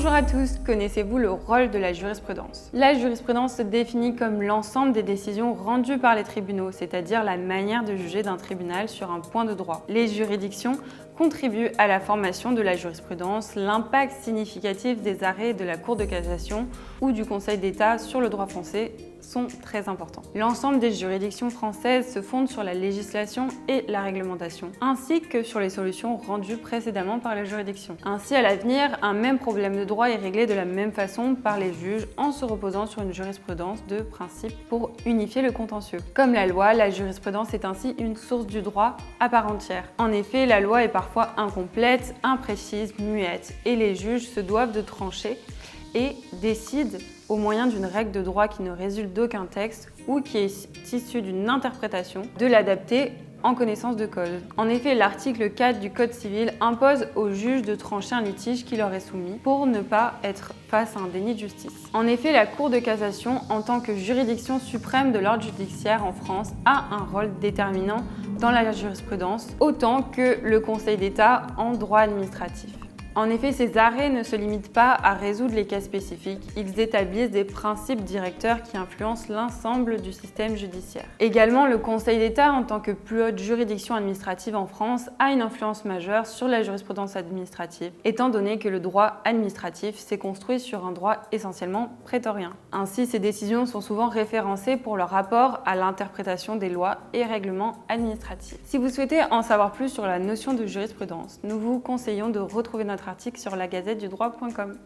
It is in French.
Bonjour à tous, connaissez-vous le rôle de la jurisprudence? La jurisprudence se définit comme l'ensemble des décisions rendues par les tribunaux, c'est-à-dire la manière de juger d'un tribunal sur un point de droit. Les juridictions contribuent à la formation de la jurisprudence, l'impact significatif des arrêts de la Cour de cassation ou du Conseil d'État sur le droit français sont très importants. L'ensemble des juridictions françaises se fondent sur la législation et la réglementation, ainsi que sur les solutions rendues précédemment par les juridictions. Ainsi, à l'avenir, un même problème de droit est réglé de la même façon par les juges en se reposant sur une jurisprudence de principe pour unifier le contentieux. Comme la loi, la jurisprudence est ainsi une source du droit à part entière. En effet, la loi est parfois incomplète, imprécise, muette, et les juges se doivent de trancher et décident au moyen d'une règle de droit qui ne résulte d'aucun texte ou qui est issue d'une interprétation, de l'adapter en connaissance de cause. En effet, l'article 4 du Code civil impose aux juges de trancher un litige qui leur est soumis pour ne pas être face à un déni de justice. En effet, la Cour de cassation, en tant que juridiction suprême de l'ordre judiciaire en France, a un rôle déterminant dans la jurisprudence, autant que le Conseil d'État en droit administratif. En effet, ces arrêts ne se limitent pas à résoudre les cas spécifiques, ils établissent des principes directeurs qui influencent l'ensemble du système judiciaire. Également, le Conseil d'État, en tant que plus haute juridiction administrative en France, a une influence majeure sur la jurisprudence administrative, étant donné que le droit administratif s'est construit sur un droit essentiellement prétorien. Ainsi, ces décisions sont souvent référencées pour leur rapport à l'interprétation des lois et règlements administratifs. Si vous souhaitez en savoir plus sur la notion de jurisprudence, nous vous conseillons de retrouver notre article sur lagazettetudroit.com.